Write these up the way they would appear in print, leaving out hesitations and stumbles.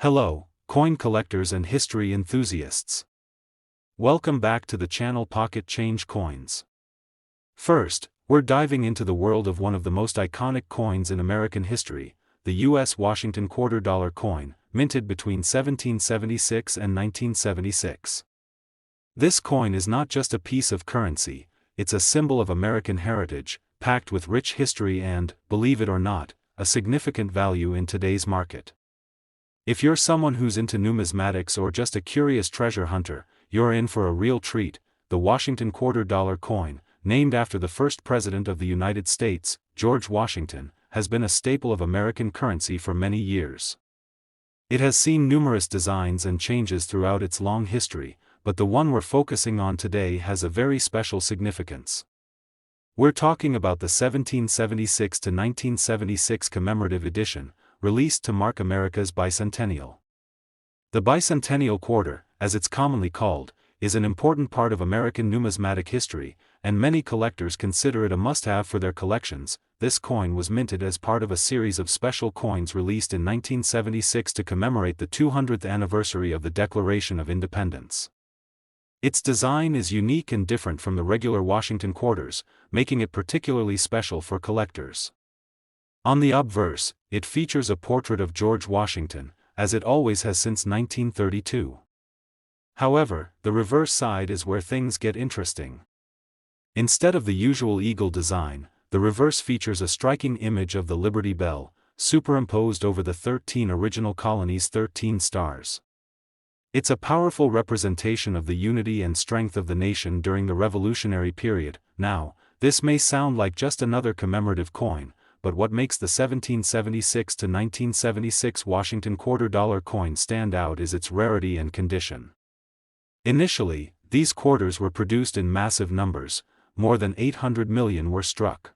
Hello, coin collectors and history enthusiasts. Welcome back to the channel Pocket Change Coins. First, we're diving into the world of one of the most iconic coins in American history, the U.S. Washington $quarter coin, minted between 1776 and 1976. This coin is not just a piece of currency, it's a symbol of American heritage, packed with rich history and, believe it or not, a significant value in today's market. If you're someone who's into numismatics or just a curious treasure hunter, you're in for a real treat. The Washington $quarter coin, named after the first president of the United States, George Washington, has been a staple of American currency for many years. It has seen numerous designs and changes throughout its long history, but the one we're focusing on today has a very special significance. We're talking about the 1776 to 1976 commemorative edition, released to mark America's bicentennial. The bicentennial quarter, as it's commonly called, is an important part of American numismatic history, and many collectors consider it a must-have for their collections. This coin was minted as part of a series of special coins released in 1976 to commemorate the 200th anniversary of the Declaration of Independence. Its design is unique and different from the regular Washington quarters, making it particularly special for collectors. On the obverse, it features a portrait of George Washington, as it always has since 1932. However, the reverse side is where things get interesting. Instead of the usual eagle design, the reverse features a striking image of the Liberty Bell, superimposed over the 13 original colonies' 13 stars. It's a powerful representation of the unity and strength of the nation during the Revolutionary period. Now, this may sound like just another commemorative coin, but what makes the 1776 to 1976 Washington $quarter coin stand out is its rarity and condition. Initially, these quarters were produced in massive numbers, more than 800 million were struck.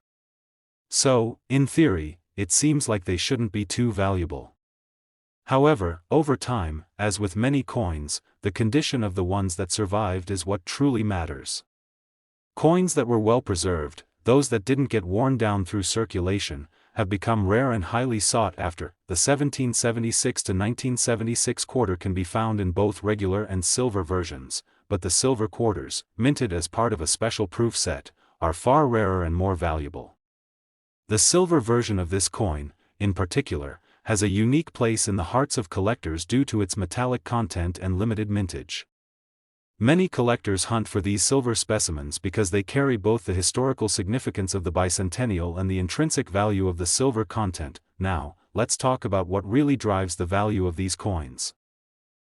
So, in theory, it seems like they shouldn't be too valuable. However, over time, as with many coins, the condition of the ones that survived is what truly matters. Coins that were well preserved, those that didn't get worn down through circulation, have become rare and highly sought after. The 1776 to 1976 quarter can be found in both regular and silver versions, but the silver quarters, minted as part of a special proof set, are far rarer and more valuable. The silver version of this coin, in particular, has a unique place in the hearts of collectors due to its metallic content and limited mintage. Many collectors hunt for these silver specimens because they carry both the historical significance of the bicentennial and the intrinsic value of the silver content. Now, let's talk about what really drives the value of these coins.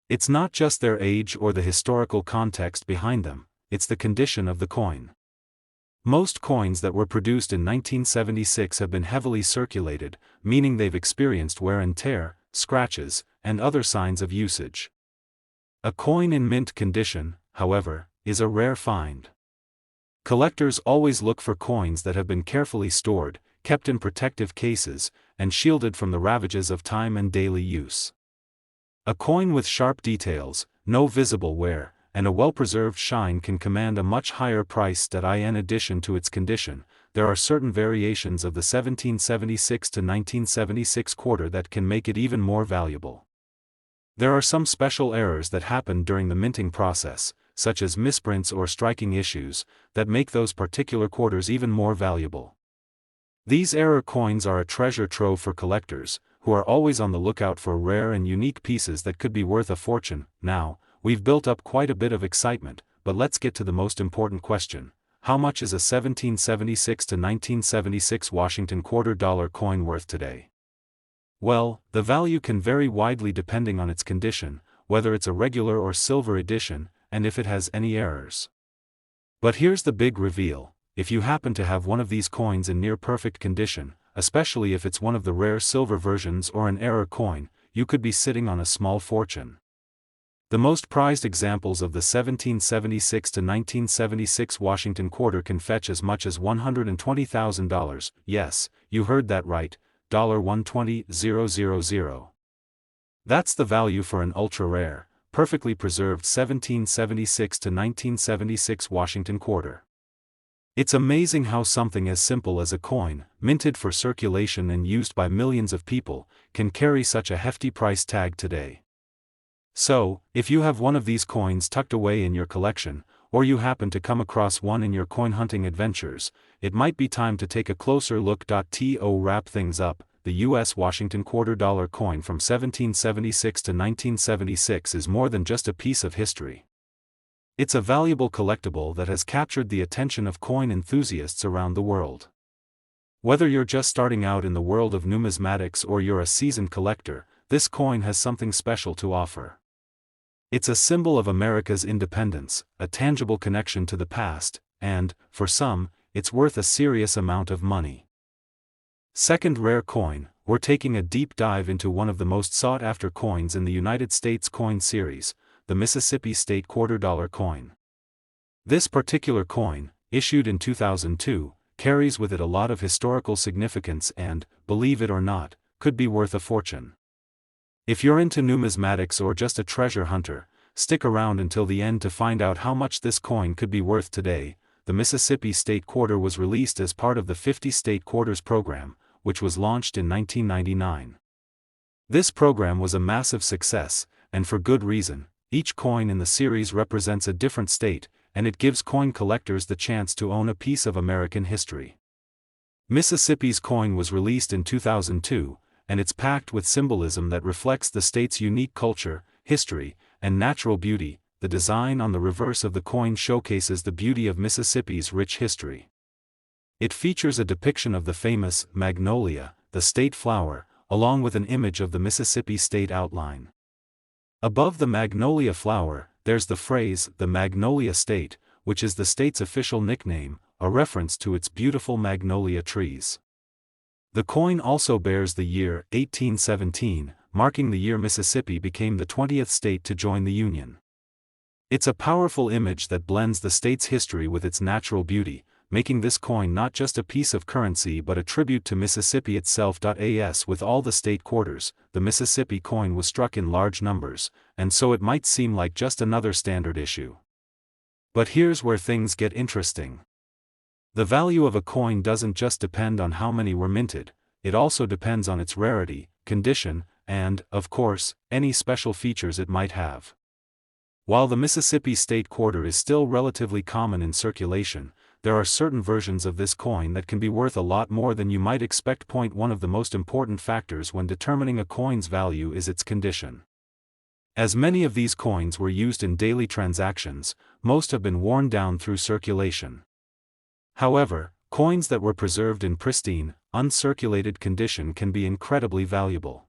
It's not just their age or the historical context behind them, it's the condition of the coin. Most coins that were produced in 1976 have been heavily circulated, meaning they've experienced wear and tear, scratches, and other signs of usage. A coin in mint condition, however, is a rare find. Collectors always look for coins that have been carefully stored, kept in protective cases, and shielded from the ravages of time and daily use. A coin with sharp details, no visible wear, and a well-preserved shine can command a much higher price. In addition to its condition, there are certain variations of the 1776 to 1976 quarter that can make it even more valuable. There are some special errors that happen during the minting process, such as misprints or striking issues, that make those particular quarters even more valuable. These error coins are a treasure trove for collectors, who are always on the lookout for rare and unique pieces that could be worth a fortune. Now, we've built up quite a bit of excitement, but let's get to the most important question. How much is a 1776 to 1976 Washington $quarter coin worth today? Well, the value can vary widely depending on its condition, whether it's a regular or silver edition, and if it has any errors. But here's the big reveal: if you happen to have one of these coins in near-perfect condition, especially if it's one of the rare silver versions or an error coin, you could be sitting on a small fortune. The most prized examples of the 1776 to 1976 Washington quarter can fetch as much as $120,000. Yes, you heard that right. $120,000. That's the value for an ultra-rare, perfectly preserved 1776 to 1976 Washington quarter. It's amazing how something as simple as a coin, minted for circulation and used by millions of people, can carry such a hefty price tag today. So, if you have one of these coins tucked away in your collection, or you happen to come across one in your coin hunting adventures, it might be time to take a closer look. To wrap things up, the U.S. Washington $quarter coin from 1776 to 1976 is more than just a piece of history. It's a valuable collectible that has captured the attention of coin enthusiasts around the world. Whether you're just starting out in the world of numismatics or you're a seasoned collector, this coin has something special to offer. It's a symbol of America's independence, a tangible connection to the past, and, for some, it's worth a serious amount of money. Second rare coin, we're taking a deep dive into one of the most sought-after coins in the United States coin series, the Mississippi State $quarter coin. This particular coin, issued in 2002, carries with it a lot of historical significance and, believe it or not, could be worth a fortune. If you're into numismatics or just a treasure hunter, stick around until the end to find out how much this coin could be worth today. The Mississippi State Quarter was released as part of the 50 State Quarters program, which was launched in 1999. This program was a massive success, and for good reason. Each coin in the series represents a different state, and it gives coin collectors the chance to own a piece of American history. Mississippi's coin was released in 2002, and it's packed with symbolism that reflects the state's unique culture, history, and natural beauty. The design on the reverse of the coin showcases the beauty of Mississippi's rich history. It features a depiction of the famous magnolia, the state flower, along with an image of the Mississippi state outline. Above the magnolia flower, there's the phrase, the Magnolia State, which is the state's official nickname, a reference to its beautiful magnolia trees. The coin also bears the year 1817, marking the year Mississippi became the 20th state to join the Union. It's a powerful image that blends the state's history with its natural beauty, making this coin not just a piece of currency but a tribute to Mississippi itself. As with all the state quarters, the Mississippi coin was struck in large numbers, and so it might seem like just another standard issue. But here's where things get interesting. The value of a coin doesn't just depend on how many were minted, it also depends on its rarity, condition, and, of course, any special features it might have. While the Mississippi State Quarter is still relatively common in circulation, there are certain versions of this coin that can be worth a lot more than you might expect. One of the most important factors when determining a coin's value is its condition. As many of these coins were used in daily transactions, most have been worn down through circulation. However, coins that were preserved in pristine, uncirculated condition can be incredibly valuable.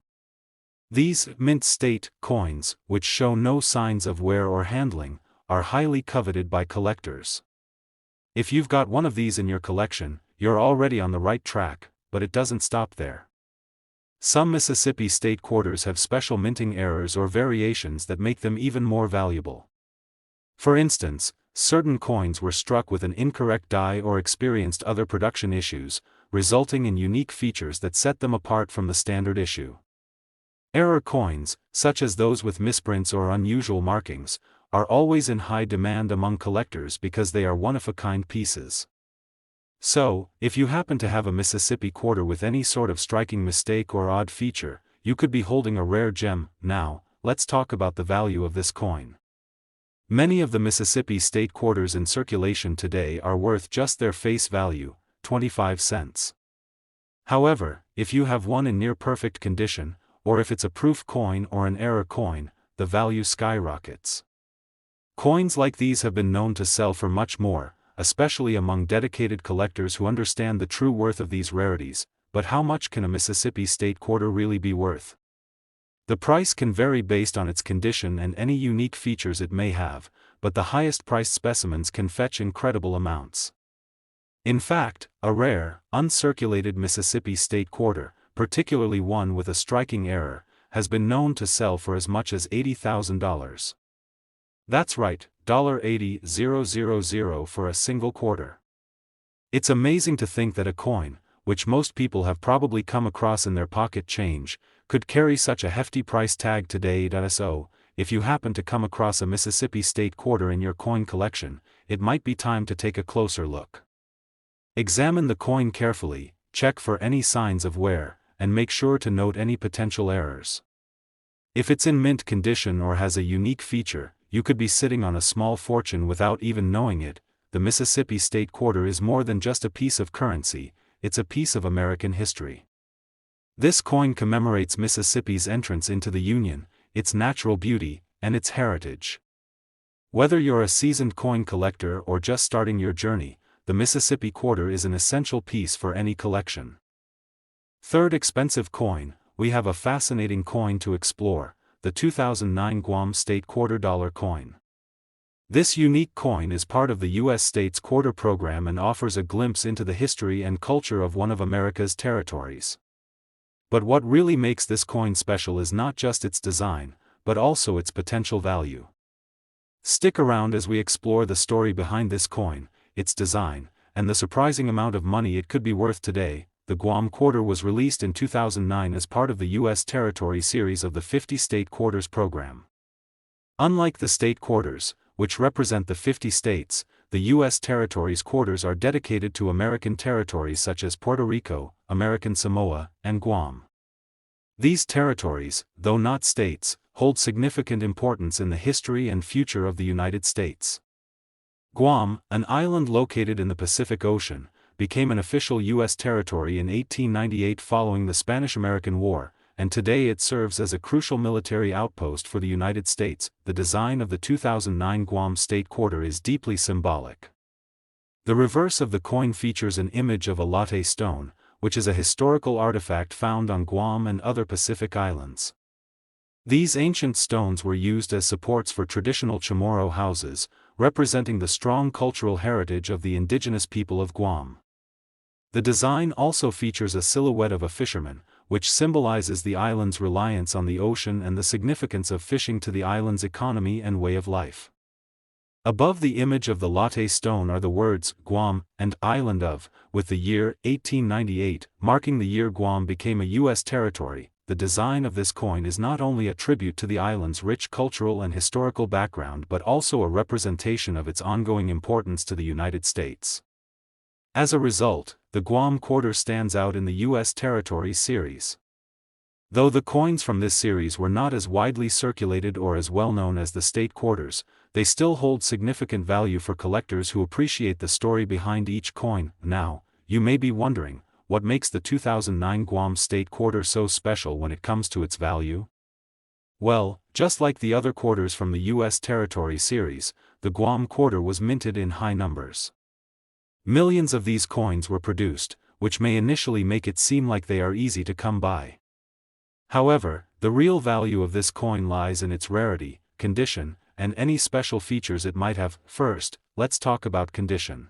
These mint state coins, which show no signs of wear or handling, are highly coveted by collectors. If you've got one of these in your collection, you're already on the right track, but it doesn't stop there. Some Mississippi state quarters have special minting errors or variations that make them even more valuable. For instance, certain coins were struck with an incorrect die or experienced other production issues, resulting in unique features that set them apart from the standard issue. Error coins, such as those with misprints or unusual markings, are always in high demand among collectors because they are one-of-a-kind pieces. So, if you happen to have a Mississippi quarter with any sort of striking mistake or odd feature, you could be holding a rare gem. Now, let's talk about the value of this coin. Many of the Mississippi state quarters in circulation today are worth just their face value, 25 cents. However, if you have one in near-perfect condition, or if it's a proof coin or an error coin, the value skyrockets. Coins like these have been known to sell for much more, especially among dedicated collectors who understand the true worth of these rarities. But how much can a Mississippi state quarter really be worth? The price can vary based on its condition and any unique features it may have, but the highest priced specimens can fetch incredible amounts. In fact, a rare, uncirculated Mississippi state quarter, particularly one with a striking error, has been known to sell for as much as $80,000. That's right, $80,000 for a single quarter. It's amazing to think that a coin, which most people have probably come across in their pocket change, could carry such a hefty price tag today. So, if you happen to come across a Mississippi state quarter in your coin collection, it might be time to take a closer look. Examine the coin carefully, check for any signs of wear, and make sure to note any potential errors. If it's in mint condition or has a unique feature, you could be sitting on a small fortune without even knowing it. The Mississippi State Quarter is more than just a piece of currency, it's a piece of American history. This coin commemorates Mississippi's entrance into the Union, its natural beauty, and its heritage. Whether you're a seasoned coin collector or just starting your journey, the Mississippi Quarter is an essential piece for any collection. Third expensive coin, we have a fascinating coin to explore, the 2009 Guam State Quarter Dollar coin. This unique coin is part of the U.S. State's Quarter program and offers a glimpse into the history and culture of one of America's territories. But what really makes this coin special is not just its design, but also its potential value. Stick around as we explore the story behind this coin, its design, and the surprising amount of money it could be worth today. The Guam Quarter was released in 2009 as part of the U.S. Territory series of the 50 State Quarters program. Unlike the state quarters, which represent the 50 states, the U.S. Territories quarters are dedicated to American territories such as Puerto Rico, American Samoa, and Guam. These territories, though not states, hold significant importance in the history and future of the United States. Guam, an island located in the Pacific Ocean, became an official U.S. territory in 1898 following the Spanish-American War, and today it serves as a crucial military outpost for the United States. The design of the 2009 Guam State Quarter is deeply symbolic. The reverse of the coin features an image of a latte stone, which is a historical artifact found on Guam and other Pacific islands. These ancient stones were used as supports for traditional chamorro houses, representing the strong cultural heritage of the indigenous people of Guam. The design also features a silhouette of a fisherman, which symbolizes the island's reliance on the ocean and the significance of fishing to the island's economy and way of life. Above the image of the latte stone are the words Guam and Island of, with the year 1898 marking the year Guam became a U.S. territory. The design of this coin is not only a tribute to the island's rich cultural and historical background but also a representation of its ongoing importance to the United States. As a result, the Guam Quarter stands out in the U.S. Territories series. Though the coins from this series were not as widely circulated or as well known as the state quarters, they still hold significant value for collectors who appreciate the story behind each coin. Now, you may be wondering, what makes the 2009 Guam State Quarter so special when it comes to its value? Well, just like the other quarters from the U.S. Territory series, the Guam Quarter was minted in high numbers. Millions of these coins were produced, which may initially make it seem like they are easy to come by. However, the real value of this coin lies in its rarity, condition, and any special features it might have. First, let's talk about condition.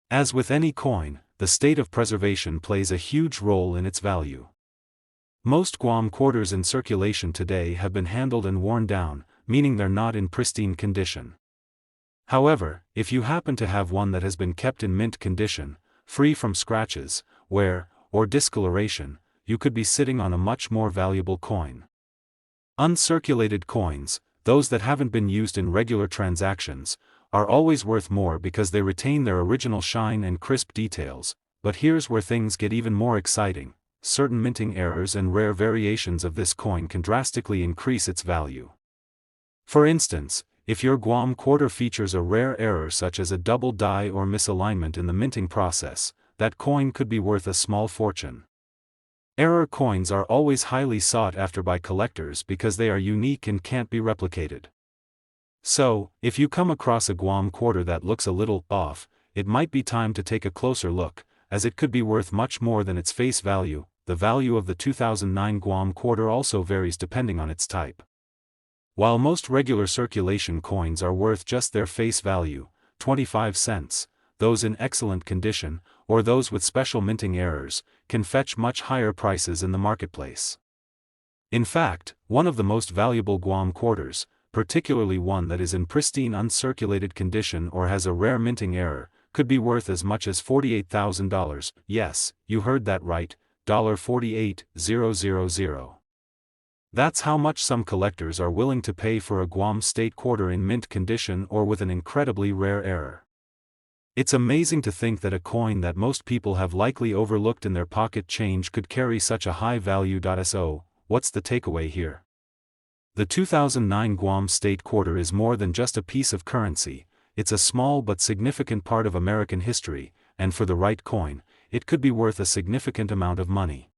As with any coin, the state of preservation plays a huge role in its value. Most Guam quarters in circulation today have been handled and worn down, meaning they're not in pristine condition. However, if you happen to have one that has been kept in mint condition, free from scratches, wear, or discoloration, you could be sitting on a much more valuable coin. Uncirculated coins, those that haven't been used in regular transactions, are always worth more because they retain their original shine and crisp details. But here's where things get even more exciting. Certain minting errors and rare variations of this coin can drastically increase its value. For instance, if your Guam Quarter features a rare error such as a double die or misalignment in the minting process, that coin could be worth a small fortune. Error coins are always highly sought after by collectors because they are unique and can't be replicated. So, if you come across a Guam Quarter that looks a little off, it might be time to take a closer look, as it could be worth much more than its face value. The value of the 2009 Guam Quarter also varies depending on its type. While most regular circulation coins are worth just their face value, 25 cents, those in excellent condition, or those with special minting errors, can fetch much higher prices in the marketplace. In fact, one of the most valuable Guam quarters, particularly one that is in pristine uncirculated condition or has a rare minting error, could be worth as much as $48,000. Yes, you heard that right, $48,000. That's how much some collectors are willing to pay for a Guam State Quarter in mint condition or with an incredibly rare error. It's amazing to think that a coin that most people have likely overlooked in their pocket change could carry such a high value. So, what's the takeaway here? The 2009 Guam state quarter is more than just a piece of currency. It's a small but significant part of American history, and for the right coin, it could be worth a significant amount of money.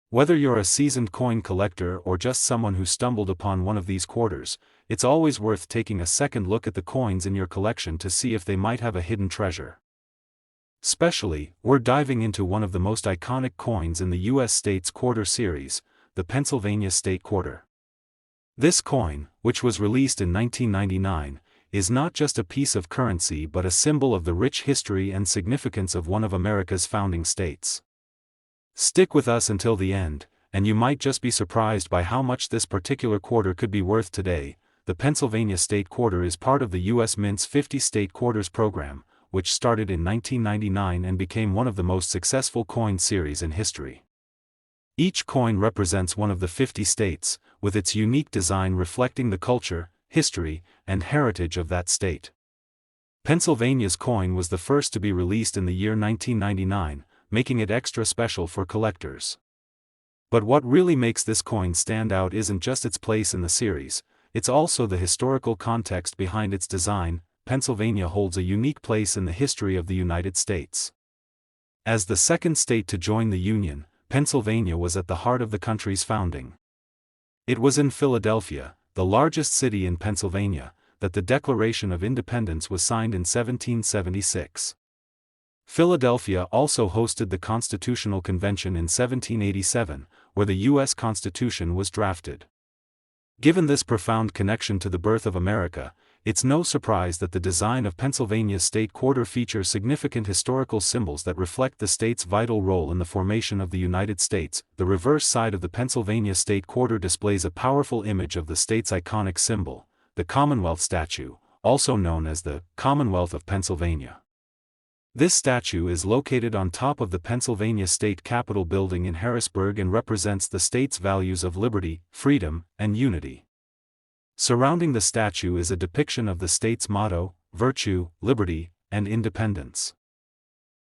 Whether you're a seasoned coin collector or just someone who stumbled upon one of these quarters, it's always worth taking a second look at the coins in your collection to see if they might have a hidden treasure. Especially, we're diving into one of the most iconic coins in the U.S. States Quarter series, the Pennsylvania State Quarter. This coin, which was released in 1999, is not just a piece of currency but a symbol of the rich history and significance of one of America's founding states. Stick with us until the end, and you might just be surprised by how much this particular quarter could be worth today. The Pennsylvania State Quarter is part of the U.S. Mint's 50 State Quarters program, which started in 1999 and became one of the most successful coin series in history. Each coin represents one of the 50 states, with its unique design reflecting the culture, history, and heritage of that state. Pennsylvania's coin was the first to be released in the year 1999, making it extra special for collectors. But what really makes this coin stand out isn't just its place in the series, it's also the historical context behind its design. Pennsylvania holds a unique place in the history of the United States. As the second state to join the Union, Pennsylvania was at the heart of the country's founding. It was in Philadelphia, the largest city in Pennsylvania, that the Declaration of Independence was signed in 1776. Philadelphia also hosted the Constitutional Convention in 1787, where the U.S. Constitution was drafted. Given this profound connection to the birth of America, it's no surprise that the design of Pennsylvania's state quarter features significant historical symbols that reflect the state's vital role in the formation of the United States. The reverse side of the Pennsylvania state quarter displays a powerful image of the state's iconic symbol, the Commonwealth statue, also known as the Commonwealth of Pennsylvania. This statue is located on top of the Pennsylvania State Capitol building in Harrisburg and represents the state's values of liberty, freedom, and unity. Surrounding the statue is a depiction of the state's motto, virtue, liberty, and independence.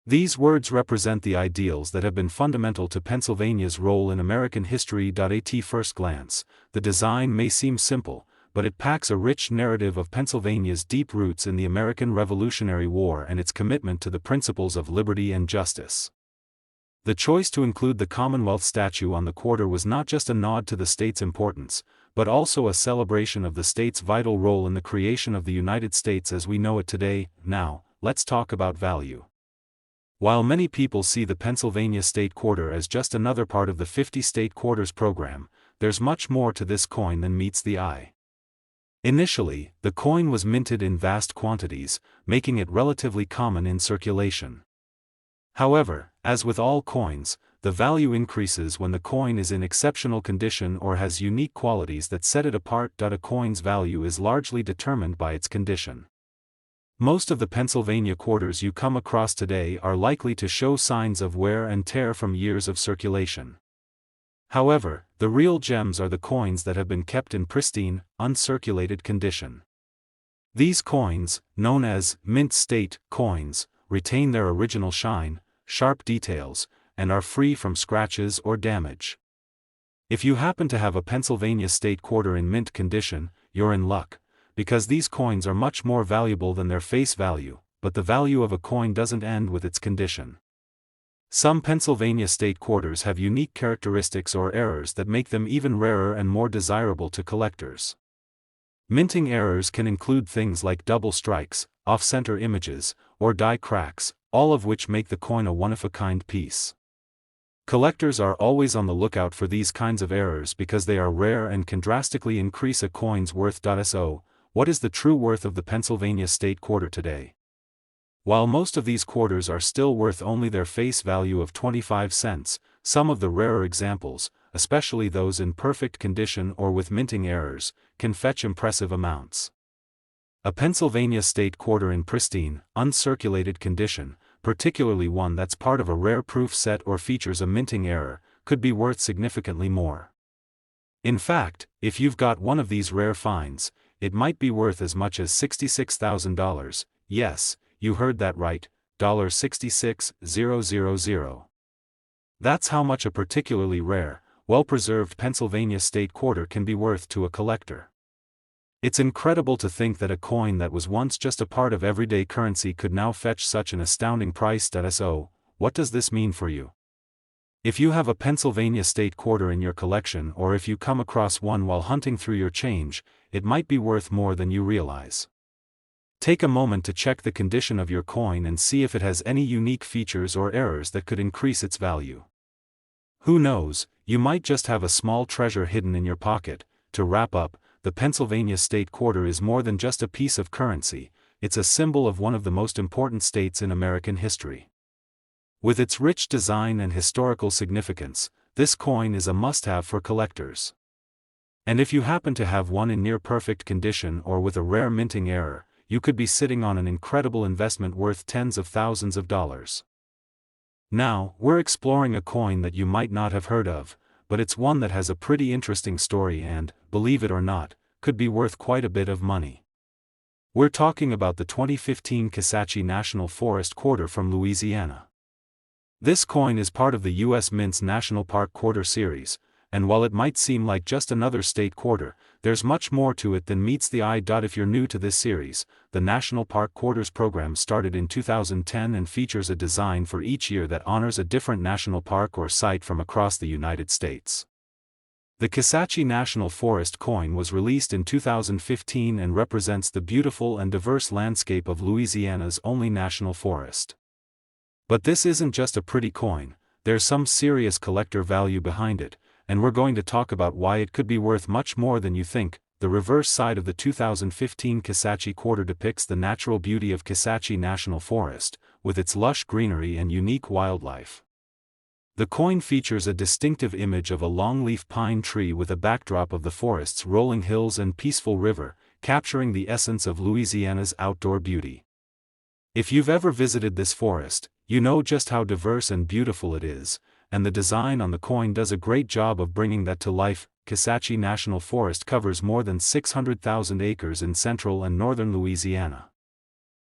These words represent the ideals that have been fundamental to Pennsylvania's role in American history. At first glance, the design may seem simple, but it packs a rich narrative of Pennsylvania's deep roots in the American Revolutionary War and its commitment to the principles of liberty and justice. The choice to include the Commonwealth statue on the quarter was not just a nod to the state's importance, but also a celebration of the state's vital role in the creation of the United States as we know it today. Now, let's talk about value. While many people see the Pennsylvania State Quarter as just another part of the 50 State Quarters program, there's much more to this coin than meets the eye. Initially, the coin was minted in vast quantities, making it relatively common in circulation. However, as with all coins, the value increases when the coin is in exceptional condition or has unique qualities that set it apart. A coin's value is largely determined by its condition. Most of the Pennsylvania quarters you come across today are likely to show signs of wear and tear from years of circulation. However, the real gems are the coins that have been kept in pristine, uncirculated condition. These coins, known as mint state coins, retain their original shine, sharp details, and are free from scratches or damage. If you happen to have a Pennsylvania state quarter in mint condition, you're in luck, because these coins are much more valuable than their face value, but the value of a coin doesn't end with its condition. Some Pennsylvania state quarters have unique characteristics or errors that make them even rarer and more desirable to collectors. Minting errors can include things like double strikes, off-center images, or die cracks, all of which make the coin a one-of-a-kind piece. Collectors are always on the lookout for these kinds of errors because they are rare and can drastically increase a coin's worth. So, what is the true worth of the Pennsylvania state quarter today? While most of these quarters are still worth only their face value of 25 cents, some of the rarer examples, especially those in perfect condition or with minting errors, can fetch impressive amounts. A Pennsylvania state quarter in pristine, uncirculated condition, particularly one that's part of a rare proof set or features a minting error, could be worth significantly more. In fact, if you've got one of these rare finds, it might be worth as much as $66,000. Yes, you heard that right, $66,000. That's how much a particularly rare, well-preserved Pennsylvania state quarter can be worth to a collector. It's incredible to think that a coin that was once just a part of everyday currency could now fetch such an astounding price. So, what does this mean for you? If you have a Pennsylvania state quarter in your collection, or if you come across one while hunting through your change, it might be worth more than you realize. Take a moment to check the condition of your coin and see if it has any unique features or errors that could increase its value. Who knows, you might just have a small treasure hidden in your pocket. To wrap up, the Pennsylvania state quarter is more than just a piece of currency, it's a symbol of one of the most important states in American history. With its rich design and historical significance, this coin is a must-have for collectors. And if you happen to have one in near-perfect condition or with a rare minting error, you could be sitting on an incredible investment worth tens of thousands of dollars. Now, we're exploring a coin that you might not have heard of, but it's one that has a pretty interesting story and, believe it or not, could be worth quite a bit of money. We're talking about the 2015 Kisatchie National Forest quarter from Louisiana. This coin is part of the U.S. Mint's National Park Quarter series, and while it might seem like just another state quarter, there's much more to it than meets the eye. If you're new to this series, the National Park Quarters program started in 2010 and features a design for each year that honors a different national park or site from across the United States. The Kisatchie National Forest coin was released in 2015 and represents the beautiful and diverse landscape of Louisiana's only national forest. But this isn't just a pretty coin, there's some serious collector value behind it, and we're going to talk about why it could be worth much more than you think. The reverse side of the 2015 Kisatchie quarter depicts the natural beauty of Kisatchie National Forest, with its lush greenery and unique wildlife. The coin features a distinctive image of a longleaf pine tree with a backdrop of the forest's rolling hills and peaceful river, capturing the essence of Louisiana's outdoor beauty. If you've ever visited this forest, you know just how diverse and beautiful it is, and the design on the coin does a great job of bringing that to life. Kisatchie National Forest covers more than 600,000 acres in central and northern Louisiana.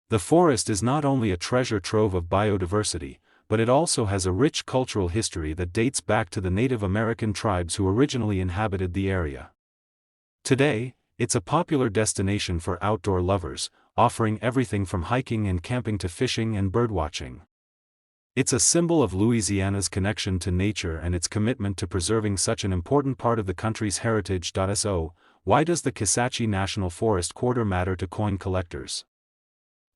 The forest is not only a treasure trove of biodiversity, but it also has a rich cultural history that dates back to the Native American tribes who originally inhabited the area. Today, it's a popular destination for outdoor lovers, offering everything from hiking and camping to fishing and birdwatching. It's a symbol of Louisiana's connection to nature and its commitment to preserving such an important part of the country's heritage. So, why does the Kisatchie National Forest quarter matter to coin collectors?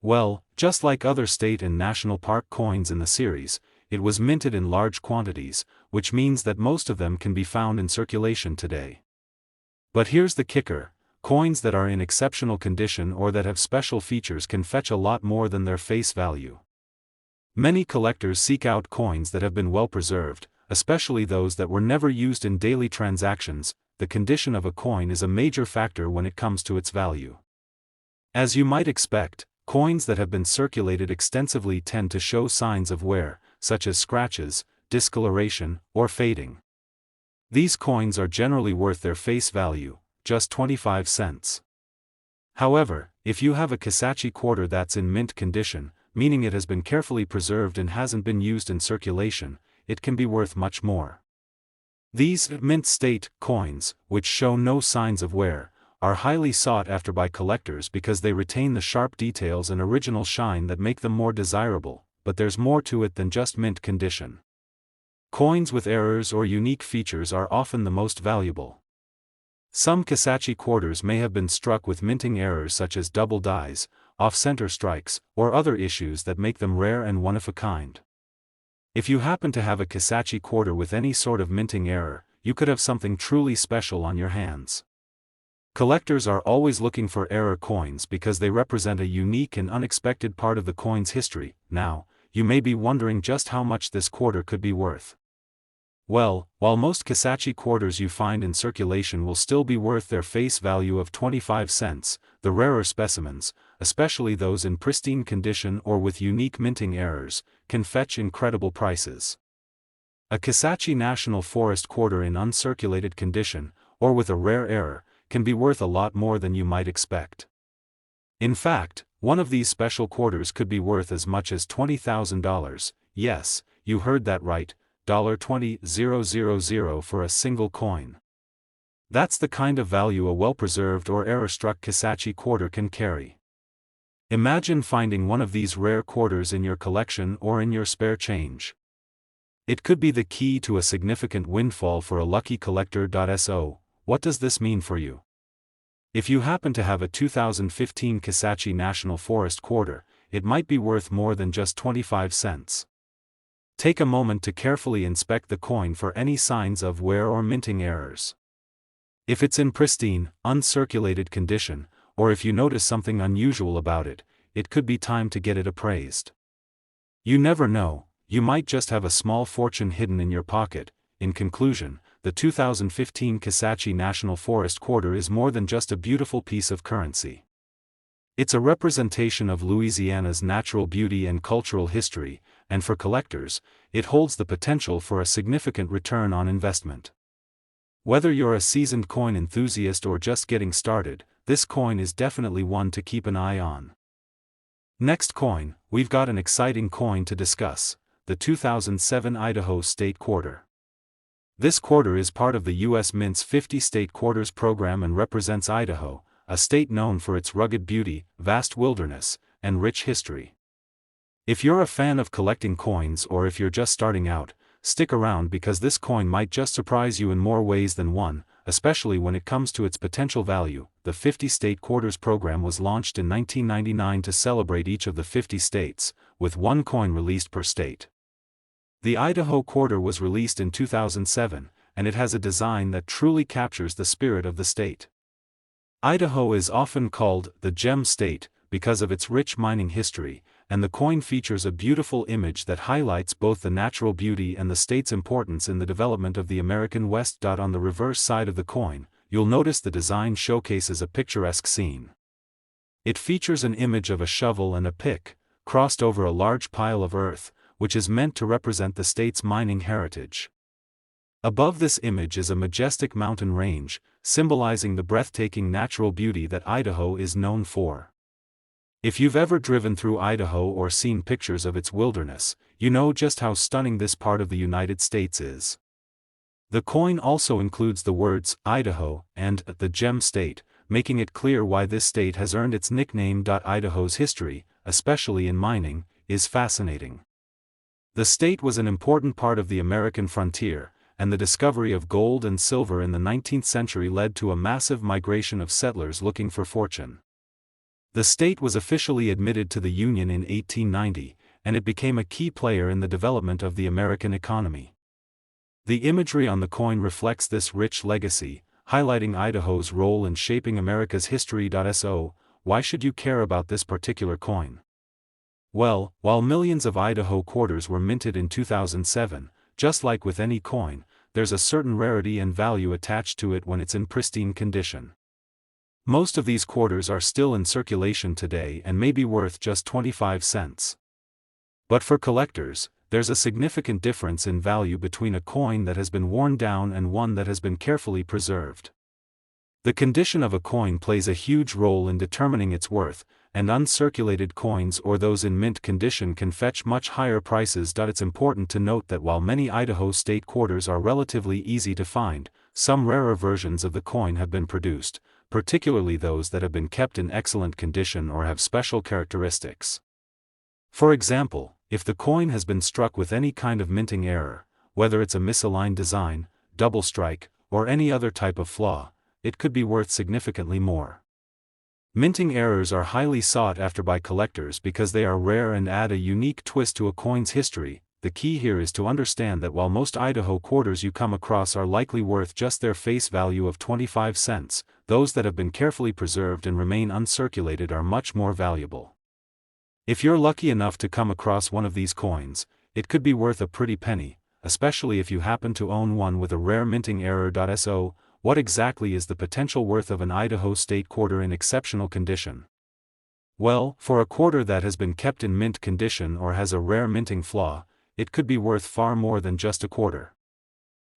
Well, just like other state and national park coins in the series, it was minted in large quantities, which means that most of them can be found in circulation today. But here's the kicker: coins that are in exceptional condition or that have special features can fetch a lot more than their face value. Many collectors seek out coins that have been well preserved, especially those that were never used in daily transactions. The condition of a coin is a major factor when it comes to its value. As you might expect, coins that have been circulated extensively tend to show signs of wear, such as scratches, discoloration, or fading. These coins are generally worth their face value, just 25 cents. However, if you have a Kisatchie quarter that's in mint condition, meaning it has been carefully preserved and hasn't been used in circulation, it can be worth much more. These mint state coins, which show no signs of wear, are highly sought after by collectors because they retain the sharp details and original shine that make them more desirable. But there's more to it than just mint condition. Coins with errors or unique features are often the most valuable. Some Kisatchie quarters may have been struck with minting errors such as double dies, off-center strikes, or other issues that make them rare and one-of-a-kind. If you happen to have a Kisatchie quarter with any sort of minting error, you could have something truly special on your hands. Collectors are always looking for error coins because they represent a unique and unexpected part of the coin's history. Now, you may be wondering just how much this quarter could be worth. Well, while most Kisatchie quarters you find in circulation will still be worth their face value of 25 cents, the rarer specimens, especially those in pristine condition or with unique minting errors, can fetch incredible prices. A Kisatchie National Forest quarter in uncirculated condition, or with a rare error, can be worth a lot more than you might expect. In fact, One of these special quarters could be worth as much as $20,000, yes, you heard that right, $20,000 for a single coin. That's the kind of value a well-preserved or era-struck Kisatchie quarter can carry. Imagine finding one of these rare quarters in your collection or in your spare change. It could be the key to a significant windfall for a lucky collector. So, what does this mean for you? If you happen to have a 2015 Kisatchie National Forest quarter, it might be worth more than just 25 cents. Take a moment to carefully inspect the coin for any signs of wear or minting errors. If it's in pristine, uncirculated condition, or if you notice something unusual about it, it could be time to get it appraised. You never know, you might just have a small fortune hidden in your pocket. In conclusion, the 2015 Kisatchie National Forest quarter is more than just a beautiful piece of currency. It's a representation of Louisiana's natural beauty and cultural history, and for collectors, it holds the potential for a significant return on investment. Whether you're a seasoned coin enthusiast or just getting started, this coin is definitely one to keep an eye on. Next coin, we've got an exciting coin to discuss, the 2007 Idaho State Quarter. This quarter is part of the U.S. Mint's 50 State Quarters program and represents Idaho, a state known for its rugged beauty, vast wilderness, and rich history. If you're a fan of collecting coins or if you're just starting out, stick around because this coin might just surprise you in more ways than one, especially when it comes to its potential value. The 50 State Quarters program was launched in 1999 to celebrate each of the 50 states, with one coin released per state. The Idaho quarter was released in 2007, and it has a design that truly captures the spirit of the state. Idaho is often called the Gem State because of its rich mining history, and the coin features a beautiful image that highlights both the natural beauty and the state's importance in the development of the American West. On the reverse side of the coin, you'll notice the design showcases a picturesque scene. It features an image of a shovel and a pick, crossed over a large pile of earth, which is meant to represent the state's mining heritage. Above this image is a majestic mountain range, symbolizing the breathtaking natural beauty that Idaho is known for. If you've ever driven through Idaho or seen pictures of its wilderness, you know just how stunning this part of the United States is. The coin also includes the words Idaho and the Gem State, making it clear why this state has earned its nickname. Idaho's history, especially in mining, is fascinating. The state was an important part of the American frontier, and the discovery of gold and silver in the 19th century led to a massive migration of settlers looking for fortune. The state was officially admitted to the Union in 1890, and it became a key player in the development of the American economy. The imagery on the coin reflects this rich legacy, highlighting Idaho's role in shaping America's history. So, why should you care about this particular coin? Well, while millions of Idaho quarters were minted in 2007, just like with any coin, there's a certain rarity and value attached to it when it's in pristine condition. Most of these quarters are still in circulation today and may be worth just 25 cents. But for collectors, there's a significant difference in value between a coin that has been worn down and one that has been carefully preserved. The condition of a coin plays a huge role in determining its worth, and uncirculated coins or those in mint condition can fetch much higher prices. It's important to note that while many Idaho state quarters are relatively easy to find, some rarer versions of the coin have been produced, particularly those that have been kept in excellent condition or have special characteristics. For example, if the coin has been struck with any kind of minting error, whether it's a misaligned design, double strike, or any other type of flaw, it could be worth significantly more. Minting errors are highly sought after by collectors because they are rare and add a unique twist to a coin's history. The key here is to understand that while most Idaho quarters you come across are likely worth just their face value of 25 cents, those that have been carefully preserved and remain uncirculated are much more valuable. If you're lucky enough to come across one of these coins, it could be worth a pretty penny, especially if you happen to own one with a rare minting error. So, what exactly is the potential worth of an Idaho state quarter in exceptional condition? Well, for a quarter that has been kept in mint condition or has a rare minting flaw, it could be worth far more than just a quarter.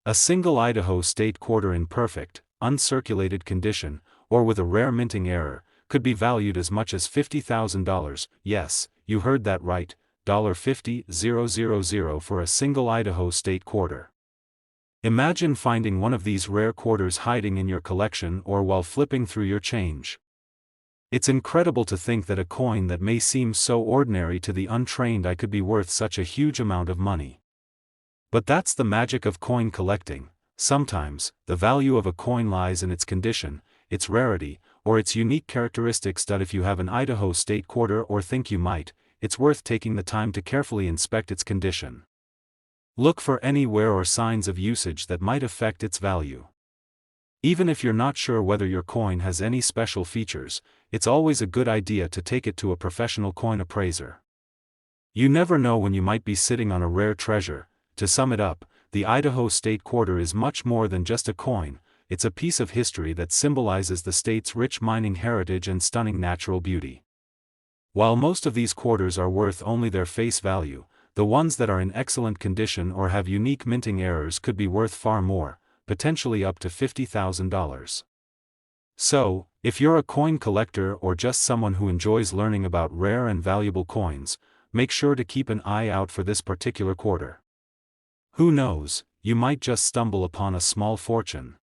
A single Idaho state quarter in perfect, uncirculated condition, or with a rare minting error, could be valued as much as $50,000, yes, you heard that right, $50,000 for a single Idaho state quarter. Imagine finding one of these rare quarters hiding in your collection or while flipping through your change. It's incredible to think that a coin that may seem so ordinary to the untrained eye could be worth such a huge amount of money. But that's the magic of coin collecting. Sometimes, the value of a coin lies in its condition, its rarity, or its unique characteristics. That if you have an Idaho state quarter or think you might, it's worth taking the time to carefully inspect its condition. Look for any wear or signs of usage that might affect its value. Even if you're not sure whether your coin has any special features, it's always a good idea to take it to a professional coin appraiser. You never know when you might be sitting on a rare treasure. To sum it up, the Idaho state quarter is much more than just a coin, it's a piece of history that symbolizes the state's rich mining heritage and stunning natural beauty. While most of these quarters are worth only their face value, the ones that are in excellent condition or have unique minting errors could be worth far more, potentially up to $50,000. So, if you're a coin collector or just someone who enjoys learning about rare and valuable coins, make sure to keep an eye out for this particular quarter. Who knows, you might just stumble upon a small fortune.